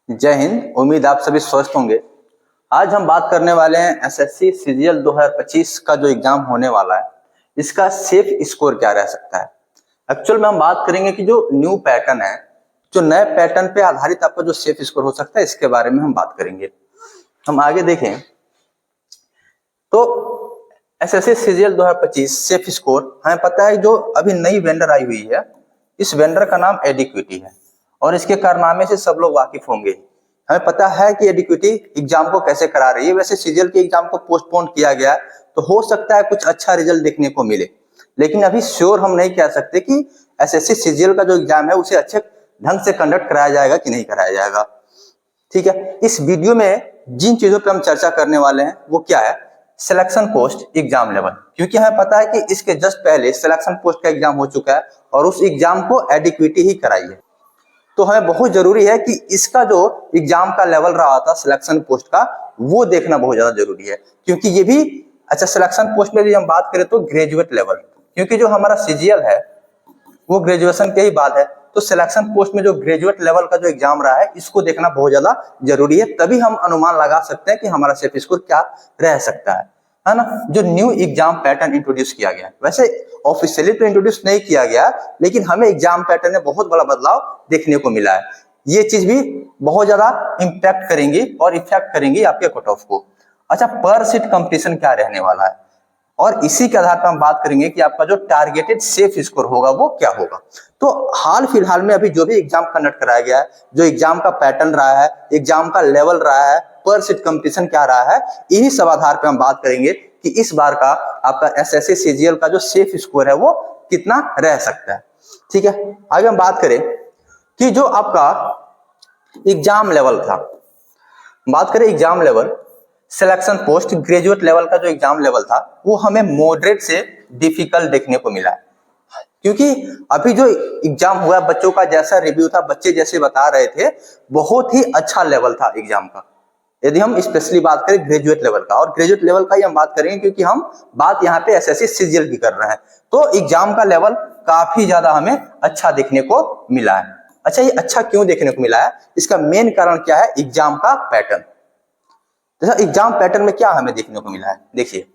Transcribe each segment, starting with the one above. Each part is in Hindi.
जय हिंद। उम्मीद आप सभी स्वस्थ होंगे। आज हम बात करने वाले हैं एसएससी सीजीएल 2025 का जो एग्जाम होने वाला है, इसका सेफ स्कोर क्या रह सकता है। एक्चुअल में हम बात करेंगे कि जो न्यू पैटर्न है, जो नए पैटर्न पे आधारित आपका जो सेफ स्कोर हो सकता है, इसके बारे में हम बात करेंगे। हम आगे देखें तो एसएससी सीजीएल 2025 सेफ स्कोर हमें पता है जो अभी नई वेंडर आई हुई है, इस वेंडर का नाम एडिक्विटी है और इसके कारनामे से सब लोग वाकिफ होंगे। हमें पता है कि एडिक्विटी एग्जाम को कैसे करा रही है। वैसे सीजीएल के एग्जाम को पोस्टपोन किया गया तो हो सकता है कुछ अच्छा रिजल्ट देखने को मिले, लेकिन अभी श्योर हम नहीं कह सकते कि एसएससी सीजीएल का जो एग्जाम है उसे अच्छे ढंग से कंडक्ट कराया जाएगा कि नहीं कराया जाएगा। ठीक है, इस वीडियो में जिन चीजों पर हम चर्चा करने वाले हैं वो क्या है, सिलेक्शन पोस्ट एग्जाम लेवल। क्योंकि हमें पता है कि इसके जस्ट पहले सिलेक्शन पोस्ट का एग्जाम हो चुका है और उस एग्जाम को एडिक्विटी ही कराई है, तो हमें बहुत जरूरी है कि इसका जो एग्जाम का लेवल रहा था सिलेक्शन पोस्ट का, वो देखना बहुत ज्यादा जरूरी है। क्योंकि ये भी अच्छा, सिलेक्शन पोस्ट में भी हम बात करें तो ग्रेजुएट लेवल, क्योंकि जो हमारा सीजीएल है वो ग्रेजुएशन के ही बाद है, तो सिलेक्शन पोस्ट में जो ग्रेजुएट लेवल का जो एग्जाम रहा है इसको देखना बहुत ज्यादा जरूरी है। तभी हम अनुमान लगा सकते हैं कि हमारा सेफ स्कोर क्या रह सकता है ना। जो न्यू एग्जाम पैटर्न इंट्रोड्यूस किया गया, वैसे ऑफिशियली तो इंट्रोड्यूस नहीं किया गया, लेकिन हमें एग्जाम पैटर्न में बहुत बड़ा बदलाव देखने को मिला है। ये चीज भी बहुत ज्यादा इंपैक्ट करेंगी और इफेक्ट करेंगी आपके कट ऑफ को। अच्छा, पर सीट कंपटीशन क्या रहने वाला है और इसी के आधार पर हम बात करेंगे कि आपका जो टारगेटेड सेफ स्कोर होगा वो क्या होगा। तो हाल फिलहाल में अभी जो भी एग्जाम कंडक्ट कराया गया है, जो एग्जाम का पैटर्न रहा है, एग्जाम का लेवल रहा है, पर सीट कंपटीशन क्या रहा है, इन्हीं सब आधार पर हम बात करेंगे कि इस बार का आपका एसएससी सीजीएल का जो सेफ स्कोर है वो कितना रह सकता है। ठीक है, आगे हम बात करें कि जो आपका एग्जाम लेवल था, बात करें exam level, selection post graduate level का जो एग्जाम लेवल था वो हमें मॉडरेट से डिफिकल्ट देखने को मिला है। क्योंकि अभी जो एग्जाम हुआ, बच्चों का जैसा रिव्यू था, बच्चे जैसे बता रहे थे, बहुत ही अच्छा लेवल था एग्जाम का। यदि हम स्पेशली बात करें ग्रेजुएट लेवल का, और ग्रेजुएट लेवल का ही हम बात करेंगे क्योंकि हम बात यहाँ पे एसएससी सीजीएल की कर रहे हैं, तो एग्जाम का लेवल काफी ज्यादा हमें अच्छा देखने को मिला है। अच्छा, ये अच्छा क्यों देखने को मिला है, इसका मेन कारण क्या है, एग्जाम का पैटर्न। जैसा एग्जाम पैटर्न में क्या हमें देखने को मिला है, देखिए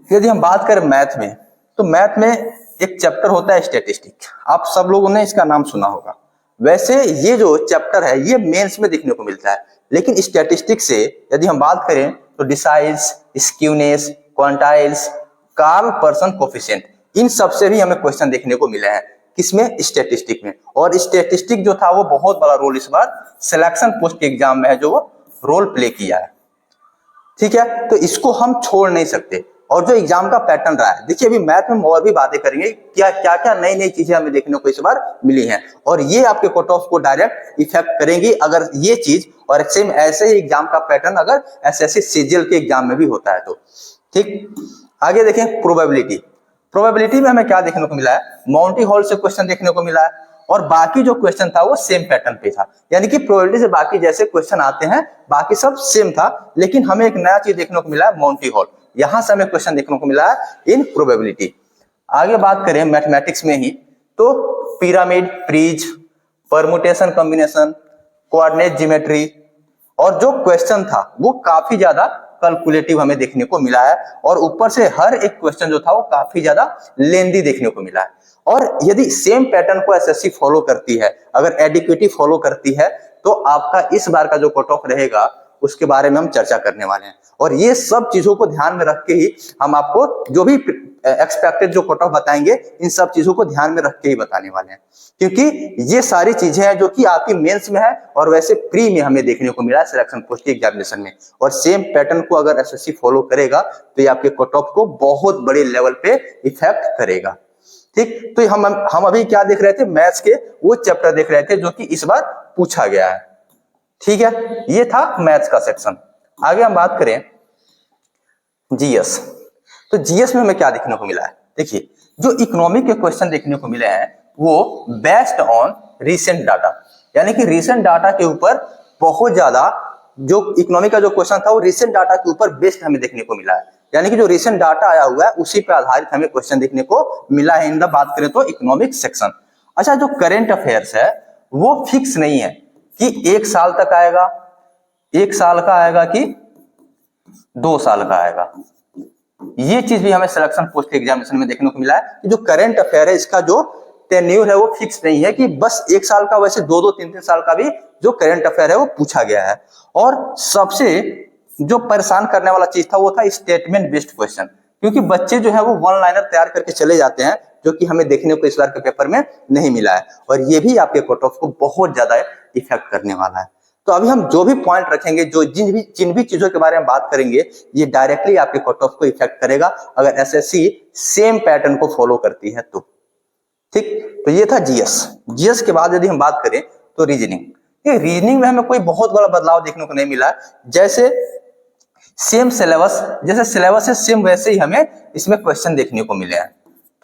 यदि हम बात करें मैथ में, तो मैथ में एक चैप्टर होता है स्टैटिस्टिक, आप सब लोगों ने इसका नाम सुना होगा। वैसे ये जो चैप्टर है ये मेंस में देखने को मिलता है, लेकिन स्टैटिस्टिक्स से यदि हम बात करें तो deciles, skewness, quantiles, Karl Pearson coefficient, इन सब से भी हमें क्वेश्चन देखने को मिले हैं। किसमें, स्टैटिस्टिक में। और स्टैटिस्टिक जो था वो बहुत बड़ा रोल इस बार सिलेक्शन पोस्ट के एग्जाम में है, जो वो रोल प्ले किया है। ठीक है, तो इसको हम छोड़ नहीं सकते। और जो एग्जाम का पैटर्न रहा है, देखिए अभी मैथ में और भी बातें करेंगे, क्या क्या नई नई चीजें हमें देखने को इस बार मिली हैं, और ये आपके कट ऑफ को डायरेक्ट इफेक्ट करेंगी अगर ये चीज और सेम ऐसे ही एग्जाम का पैटर्न अगर एसएससी सीजीएल के एग्जाम में भी होता है तो। ठीक, आगे देखें प्रोबेबिलिटी। प्रोबेबिलिटी में हमें क्या देखने को मिला है, माउंटी हॉल से क्वेश्चन देखने को मिला है और बाकी जो क्वेश्चन था वो सेम पैटर्न पे था, यानी कि प्रोबेबिलिटी से बाकी जैसे क्वेश्चन आते हैं बाकी सब सेम था, लेकिन हमें एक नया चीज देखने को मिला है, माउंटी हॉल। यहां से हमें क्वेश्चन देखने को मिला है इन प्रोबेबिलिटी। आगे बात करें मैथमेटिक्स में ही, तो पिरामिड, प्रीज, परमुटेशन कॉम्बिनेशन, कोऑर्डिनेट ज्योमेट्री, और जो क्वेश्चन था वो काफी ज्यादा कैलकुलेटिव हमें देखने को मिला है, और ऊपर से हर एक क्वेश्चन जो था वो काफी ज्यादा लेंदी देखने को मिला है। और यदि सेम पैटर्न को एसएससी फॉलो करती है, अगर एडिक्विटी फॉलो करती है, तो आपका इस बार का जो कट ऑफ रहेगा उसके बारे में हम चर्चा करने वाले हैं। और ये सब चीजों को ध्यान में रख के ही हम आपको जो भी एक्सपेक्टेड जो कट ऑफ बताएंगे, इन सब चीजों को ध्यान में रख के ही बताने वाले हैं, क्योंकि ये सारी चीजें हैं जो कि आपकी मेंस में है और वैसे प्री में हमें देखने को मिला है सिलेक्शन पोस्ट के एग्जामिनेशन में। और सेम पैटर्न को अगर एसएससी फॉलो करेगा तो ये आपके कट ऑफ को बहुत बड़े लेवल पे इफेक्ट करेगा। ठीक, तो हम अभी क्या देख रहे थे, मैथ्स के वो चैप्टर देख रहे थे जो कि इस बार पूछा गया है। ठीक है, ये था मैथ्स का सेक्शन। आगे हम बात करें जीएस, तो जीएस में हमें क्या देखने को मिला है, देखिए जो इकोनॉमी के क्वेश्चन देखने को मिले हैं वो बेस्ड ऑन रीसेंट डाटा, यानी कि रीसेंट डाटा के ऊपर बहुत ज्यादा जो इकोनॉमी का जो क्वेश्चन था वो रीसेंट डाटा के ऊपर बेस्ड हमें देखने को मिला है, यानी कि जो रीसेंट डाटा आया हुआ है उसी पे आधारित हमें क्वेश्चन देखने को मिला है इन द बात करें तो इकोनॉमिक सेक्शन। अच्छा, जो करंट अफेयर्स है वो फिक्स नहीं है, कि 1 साल तक आएगा, 1 साल का आएगा कि 2 साल का आएगा। ये चीज भी हमें सिलेक्शन पोस्ट एग्जामिनेशन में देखने को मिला है कि जो करंट अफेयर है इसका जो टेन्यूर है वो फिक्स नहीं है कि बस 1 साल का, वैसे 2-2, 3-3 साल का भी जो करंट अफेयर है वो पूछा गया है। और सबसे जो परेशान करने वाला चीज था वो था स्टेटमेंट बेस्ड क्वेश्चन, क्योंकि बच्चे जो है वो वन लाइनर तैयार करके चले जाते हैं, जो कि हमें देखने को इस बार के पेपर में नहीं मिला है, और ये भी आपके कट ऑफ को बहुत ज्यादा इफेक्ट करने वाला है। तो अभी हम जो भी पॉइंट रखेंगे, जो जिन भी चीजों के बारे में बात करेंगे, ये डायरेक्टली आपके कट ऑफ को इफेक्ट करेगा अगर एसएससी सेम पैटर्न को फॉलो करती है तो। ठीक, तो ये था जीएस के बाद यदि हम बात करें तो रीजनिंग में हमें कोई बहुत बड़ा बदलाव देखने को नहीं मिला। जैसे सेम सिलेबस, जैसे सिलेबस है सेम, वैसे ही हमें इसमें क्वेश्चन देखने को मिले हैं।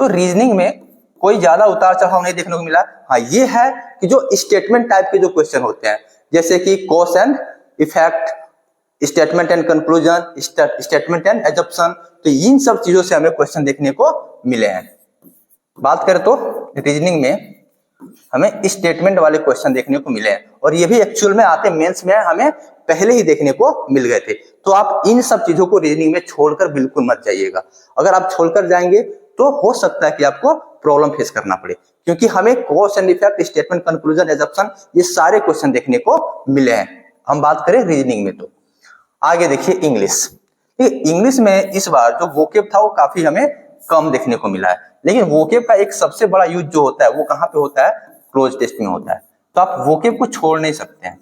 तो रीजनिंग में कोई ज्यादा उतार चढ़ाव नहीं देखने को मिला। हाँ, ये है कि जो स्टेटमेंट टाइप के जो क्वेश्चन होते हैं, जैसे कि cause and effect, statement and conclusion, statement and assumption, तो इन सब चीजों से हमें क्वेश्चन देखने को मिले हैं। बात करें तो रीजनिंग में हमें स्टेटमेंट वाले क्वेश्चन देखने को मिले हैं, और ये भी एक्चुअल में आते मेंस में हमें पहले ही देखने को मिल गए थे। तो आप इन सब चीजों को रीजनिंग में छोड़कर बिल्कुल मत जाइएगा। अगर आप छोड़कर जाएंगे तो हो सकता है कि आपको प्रॉब्लम फेस करना पड़े, क्योंकि हमें cause and effect, statement, conclusion, assumption, ये सारे क्वेश्चन देखने को मिले हैं। हम बात करें रीजनिंग में तो आगे देखिए इंग्लिश में इस बार जो वोकेब था वो काफी हमें कम देखने को मिला है, लेकिन वोकेब का एक सबसे बड़ा यूज जो होता है वो कहाँ पे होता है, क्लोज टेस्ट में होता है। तो आप वोकेब को छोड़ नहीं सकते हैं,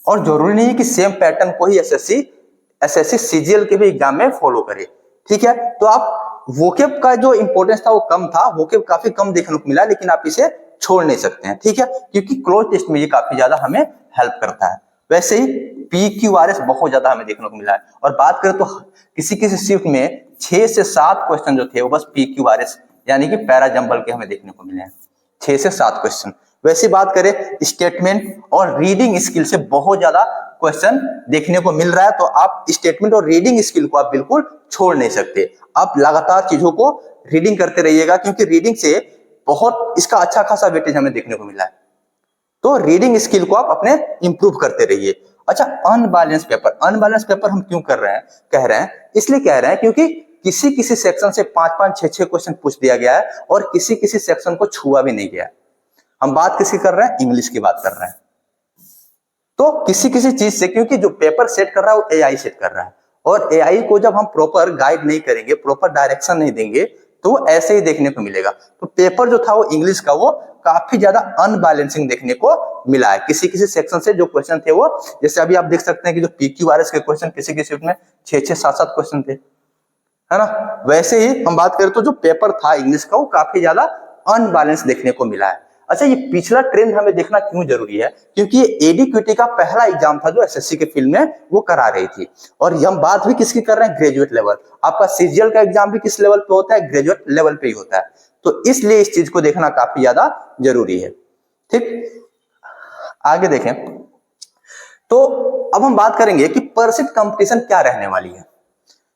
और जरूरी नहीं है कि सेम पैटर्न को ही एसएससी सीजीएल के भी एग्जाम में फॉलो करे। ठीक है, तो आप वोकेब का जो इंपॉर्टेंस था वो कम था, वोकेब काफी कम देखने को मिला, लेकिन आप इसे छोड़ नहीं सकते हैं। ठीक है, क्योंकि क्लोज टेस्ट में ये काफी ज्यादा हमें हेल्प करता है। वैसे ही PQRS बहुत ज्यादा हमें देखने को मिला है, और बात करें तो किसी किसी शिफ्ट में 6 से 7 क्वेश्चन जो थे वो बस PQRS यानी कि पैरा जंबल के हमें देखने को मिले हैं, 6 से 7 क्वेश्चन। वैसे बात करें स्टेटमेंट और रीडिंग स्किल से बहुत ज्यादा क्वेश्चन देखने को मिल रहा है, तो आप स्टेटमेंट और रीडिंग स्किल को आप बिल्कुल छोड़ नहीं सकते। आप लगातार चीजों को रीडिंग करते रहिएगा, क्योंकि रीडिंग से बहुत इसका अच्छा खासा वेटेज हमें देखने को मिला है। तो रीडिंग स्किल को आप अपने इंप्रूव करते रहिए। अच्छा, अनबैलेंस पेपर हम क्यों कह रहे हैं इसलिए कह रहे हैं क्योंकि किसी किसी सेक्शन से 5-5, 6-6 क्वेश्चन पूछ दिया गया है, और किसी किसी सेक्शन को छुआ भी नहीं गया। हम बात किसकी कर रहे हैं, इंग्लिश की बात कर रहे हैं। तो किसी किसी चीज से, क्योंकि जो पेपर सेट कर रहा है वो एआई सेट कर रहा है, और एआई को जब हम प्रॉपर गाइड नहीं करेंगे, प्रॉपर डायरेक्शन नहीं देंगे, तो वो ऐसे ही देखने को मिलेगा। तो पेपर जो था वो इंग्लिश का वो काफी ज्यादा अनबैलेंसिंग देखने को मिला है। किसी किसी सेक्शन से जो क्वेश्चन थे वो, जैसे अभी आप देख सकते हैं कि जो PQRS के क्वेश्चन किसी किसी शिफ्ट में 6-6, 7-7 क्वेश्चन थे, है ना। वैसे ही हम बात करें तो जो पेपर था इंग्लिश का वो काफी ज्यादा अनबैलेंस देखने को मिला है। अच्छा, ये पिछला ट्रेंड हमें देखना क्यों जरूरी है, क्योंकि ये एडीक्यूटी का पहला एग्जाम था जो एसएससी के फील्ड में वो करा रही थी, और हम बात भी किसकी कर रहे हैं, ग्रेजुएट लेवल। आपका सीजीएल का एग्जाम भी किस लेवल पे होता है, ग्रेजुएट लेवल पे ही होता है। तो इसलिए इस चीज को देखना काफी ज्यादा जरूरी है। ठीक, आगे देखें तो अब हम बात करेंगे कि परसिट कंपटीशन क्या रहने वाली है।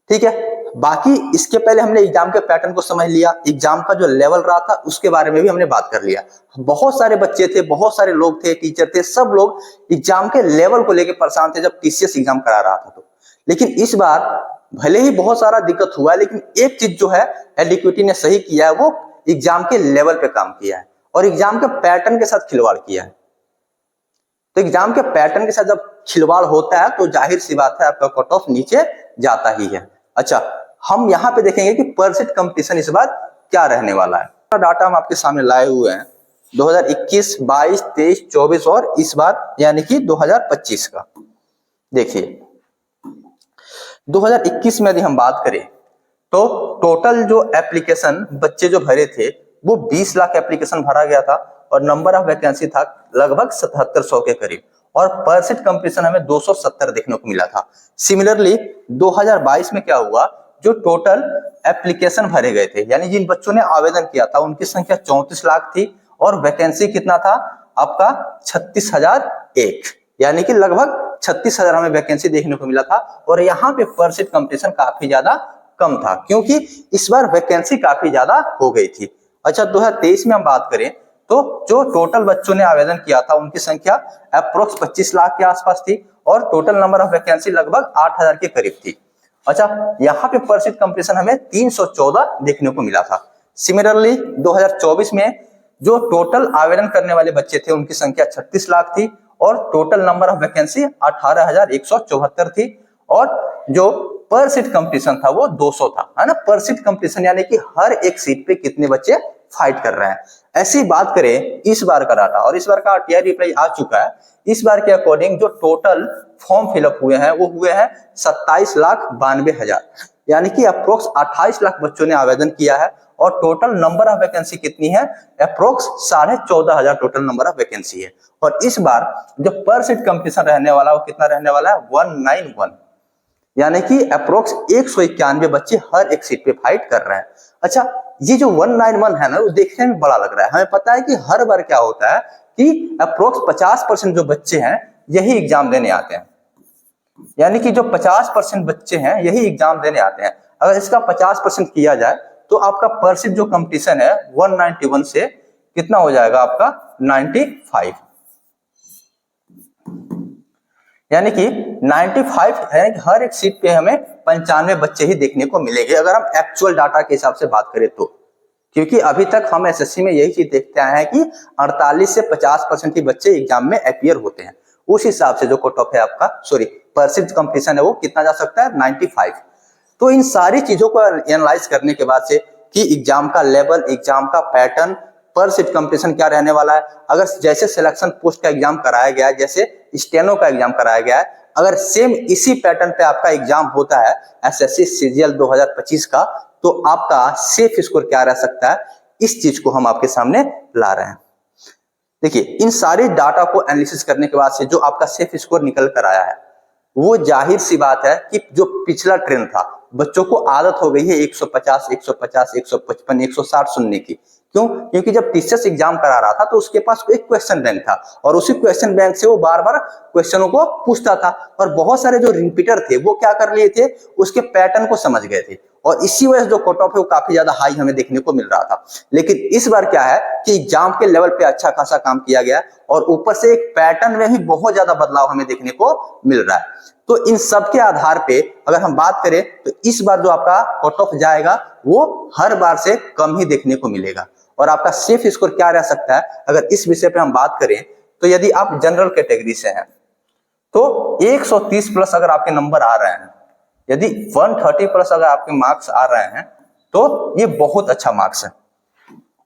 ठीक है, बाकी इसके पहले हमने एग्जाम के पैटर्न को समझ लिया, एग्जाम का जो लेवल रहा था उसके बारे में भी हमने बात कर लिया। बहुत सारे बच्चे थे, बहुत सारे लोग थे, टीचर थे, सब लोग एग्जाम के लेवल को लेकर परेशान थे जब टीसीएस एग्जाम करा रहा था। तो लेकिन इस बार भले ही बहुत सारा दिक्कत हुआ है, लेकिन एक चीज जो है एडीक्यूटी ने सही किया है, वो एग्जाम के लेवल पे काम किया है और एग्जाम के पैटर्न के साथ खिलवाड़ किया है। तो एग्जाम के पैटर्न के साथ जब खिलवाड़ होता है तो जाहिर सी बात है आपका कट ऑफ नीचे जाता ही है। अच्छा, हम यहाँ पे देखेंगे कि परसिट कंपटीशन इस बार क्या रहने वाला है। डाटा हम आपके सामने लाए हुए हैं 2021, 22, 23, 24 और इस बार यानी कि 2025 का। देखिए 2021 में यदि हम बात करें तो टोटल जो एप्लीकेशन बच्चे जो भरे थे वो 20 लाख एप्लीकेशन भरा गया था, और नंबर ऑफ वैकेंसी था लगभग 7700 के करीब, और परसिट कंपटीशन हमें 270 देखने को मिला था। सिमिलरली 2022 में क्या हुआ, जो टोटल एप्लीकेशन भरे गए थे यानी जिन बच्चों ने आवेदन किया था उनकी संख्या 34 लाख थी, और वैकेंसी कितना था आपका 36,001, यानी कि लगभग 36,000 हमें वैकेंसी देखने को मिला था। और यहाँ पे परसिट कंपटीशन काफी ज्यादा कम था क्योंकि इस बार वैकेंसी काफी ज्यादा हो गई थी। अच्छा, 2023 में हम बात करें तो जो टोटल बच्चों ने आवेदन किया था उनकी संख्या अप्रोक्स 25 लाख के आसपास थी और टोटल नंबर ऑफ वैकेंसी लगभग 8000 के करीब थी। अच्छा, यहाँ पे पर सीट कंपटीशन हमें 314 देखने को मिला था। सिमिलरली 2024 में जो टोटल आवेदन करने वाले बच्चे थे उनकी संख्या 36 लाख थी और टोटल नंबर ऑफ वैकेंसी 18,174 थी और जो पर सीट कंपटीशन था वो 200 था, है ना। पर सीट कंपटीशन यानी कि हर एक सीट पे कितने बच्चे फाइट कर रहे हैं। ऐसी बात करें इस बार का डाटा, और इस बार का आरटीआई रिप्लाई आ चुका है। इस बार के अकॉर्डिंग जो टोटल फॉर्म फिलअप हुए हैं वो हुए हैं 27,92,000, यानी कि अप्रोक्स 28 लाख बच्चों ने आवेदन किया है और टोटल नंबर ऑफ वैकेंसी कितनी है, approx 14,500 total number of vacancy है। और इस बार जो पर सीट कंपटीशन रहने वाला है वो कितना रहने वाला है, 191, यानी कि अप्रोक्स 191 बच्चे हर एक सीट पे फाइट कर रहे हैं। अच्छा, ये जो 191 है ना वो देखने में बड़ा लग रहा है। हमें पता है कि हर बार क्या होता है कि अप्रोक्स 50% जो बच्चे हैं यही एग्जाम देने आते हैं, यानी कि जो 50% बच्चे हैं यही एग्जाम देने आते हैं। अगर इसका 50% किया जाए तो आपका पर सीट जो कंपटीशन है 191 से कितना हो जाएगा आपका 95, यानी कि 95 है कि हर एक सीट पे हमें 95 बच्चे ही देखने को मिलेंगे अगर हम एक्चुअल डाटा के हिसाब से बात करें तो। क्योंकि अभी तक हम एसएससी में यही चीज देखते आए हैं कि 48 से 50% ही बच्चे एग्जाम में अपीयर होते हैं। उस हिसाब से जो कट ऑफ है आपका, सॉरी पर सीट कंपटीशन है वो कितना जा सकता है, 95। तो इन सारी चीजों को एनालाइज करने के बाद से कि एग्जाम का लेवल, एग्जाम का पैटर्न, पर सीट कंपटीशन क्या रहने वाला है, अगर जैसे सिलेक्शन पोस्ट का एग्जाम कराया गया है, जैसे स्टेनो का एग्जाम कराया गया है, अगर सेम इसी पैटर्न पे आपका एग्जाम होता है एसएससी सीजीएल 2025 का, तो आपका सेफ स्कोर क्या रह सकता है, इस चीज को हम आपके सामने ला रहे हैं। देखिए, इन सारे डाटा को एनालिसिस करने के बाद से जो आपका सेफ स्कोर निकल कर आया है वो जाहिर सी बात है कि जो पिछला ट्रेंड था, बच्चों को आदत हो गई है 150, 150, 155, 160 सुनने की। क्यों? क्योंकि जब टीचर्स एग्जाम करा रहा था तो उसके पास एक क्वेश्चन बैंक था और उसी क्वेश्चन बैंक से वो बार बार क्वेश्चनों को पूछता था और बहुत सारे जो रिपीटर थे वो क्या कर लिए थे, उसके पैटर्न को समझ गए थे और इसी वजह से जो कट ऑफ है वो काफी ज्यादा हाई हमें देखने को मिल रहा था। लेकिन इस बार क्या है कि एग्जाम के लेवल पे अच्छा खासा काम किया गया और ऊपर से एक पैटर्न में भी बहुत ज्यादा बदलाव हमें देखने को मिल रहा है। तो इन सब के आधार पे अगर हम बात करें तो इस बार जो आपका कट ऑफ जाएगा वो हर बार से कम ही देखने को मिलेगा। और आपका सेफ स्कोर क्या रह सकता है, अगर इस विषय पे हम बात करें तो यदि आप जनरल कैटेगरी से हैं तो 130 प्लस अगर आपके नंबर आ रहे हैं, यदि 130 प्लस अगर आपके मार्क्स आ रहे हैं तो ये बहुत अच्छा मार्क्स है।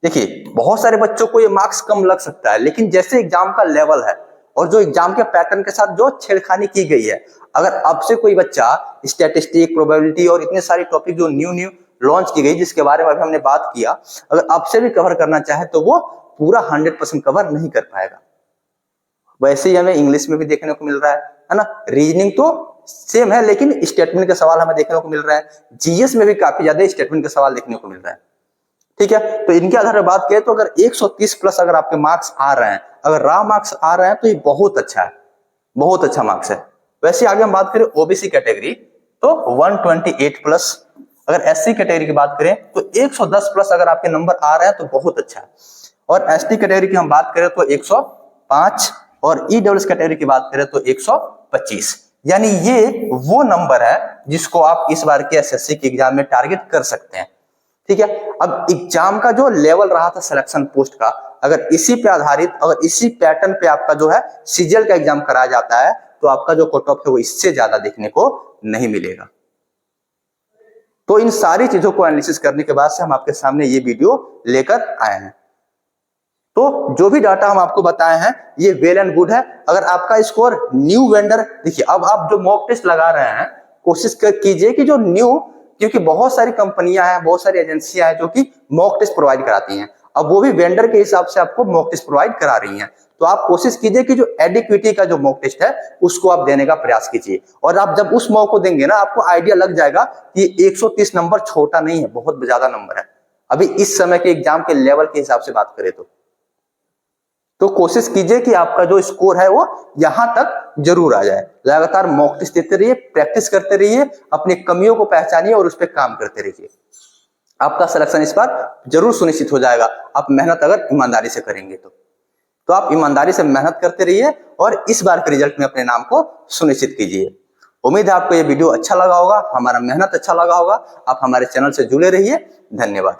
देखिए, बहुत सारे बच्चों को ये मार्क्स कम लग सकता है, लेकिन जैसे एग्जाम का लेवल है और जो एग्जाम के पैटर्न के साथ जो छेड़खानी की गई है, अगर अब से कोई बच्चा स्टैटिस्टिक, प्रोबेबिलिटी और इतने सारे टॉपिक जो न्यू लॉन्च की गई जिसके बारे में अभी हमने बात किया, अगर अब से भी कवर करना चाहे तो वो पूरा 100% कवर नहीं कर पाएगा। वैसे ही हमें इंग्लिश में भी देखने को मिल रहा है ना। रीजनिंग तो सेम है लेकिन स्टेटमेंट के सवाल हमें देखने को मिल रहा है। जीएस में भी काफी ज्यादा स्टेटमेंट के सवाल देखने को मिल रहा है। ठीक है, तो इनके आधार पर बात करें तो अगर 130 प्लस अगर आपके मार्क्स आ रहे हैं, अगर रॉ मार्क्स आ रहे हैं तो ये बहुत अच्छा है, बहुत अच्छा मार्क्स है। वैसे आगे हम बात करें ओबीसी कैटेगरी तो 128 प्लस, अगर एससी कैटेगरी की बात करें तो 110 प्लस अगर आपके नंबर आ रहे हैं तो बहुत अच्छा है। और एसटी कैटेगरी की हम बात करें तो 105 और ईडब्ल्यूएस कैटेगरी की बात करें तो 125, यानी ये वो नंबर है जिसको आप इस बार के एसएससी के एग्जाम में टारगेट कर सकते हैं। ठीक है, अब एग्जाम का जो लेवल रहा था सिलेक्शन पोस्ट का, अगर इसी पे आधारित, अगर इसी पैटर्न पे आपका जो है सीजीएल का एग्जाम कराया जाता है तो आपका जो कट ऑफ है वो इससे ज्यादा देखने को नहीं मिलेगा। तो इन सारी चीजों को एनालिसिस करने के बाद से हम आपके सामने ये वीडियो लेकर आए हैं। तो जो भी डाटा हम आपको बताए हैं ये वेल एंड गुड है। अगर आपका स्कोर न्यू वेंडर, देखिए अब आप जो मॉक टेस्ट लगा रहे हैं कोशिश कीजिए कि जो न्यू, क्योंकि बहुत सारी कंपनियां हैं, बहुत सारी एजेंसियां हैं जो कि मॉक टेस्ट प्रोवाइड कराती हैं, अब वो भी वेंडर के हिसाब से आपको मॉक टेस्ट प्रोवाइड करा रही हैं। तो आप कोशिश कीजिए कि जो एडिक्विटी का जो मॉक टेस्ट है उसको आप देने का प्रयास कीजिए और आप जब उस मॉक को देंगे ना आपको आइडिया लग जाएगा कि 130 नंबर छोटा नहीं है, बहुत ज्यादा नंबर है अभी इस समय के एग्जाम के लेवल के हिसाब से बात करें तो कोशिश कीजिए कि आपका जो स्कोर है वो यहां तक जरूर आ जाए। लगातार मॉक टेस्ट देते रहिए, प्रैक्टिस करते रहिए, अपनी कमियों को पहचानिए और उस पर काम करते रहिए। आपका सिलेक्शन इस बार जरूर सुनिश्चित हो जाएगा, आप मेहनत अगर ईमानदारी से करेंगे तो आप ईमानदारी से मेहनत करते रहिए और इस बार के रिजल्ट में अपने नाम को सुनिश्चित कीजिए। उम्मीद है आपको ये वीडियो अच्छा लगा होगा, हमारा मेहनत अच्छा लगा होगा। आप हमारे चैनल से जुड़े रहिए। धन्यवाद।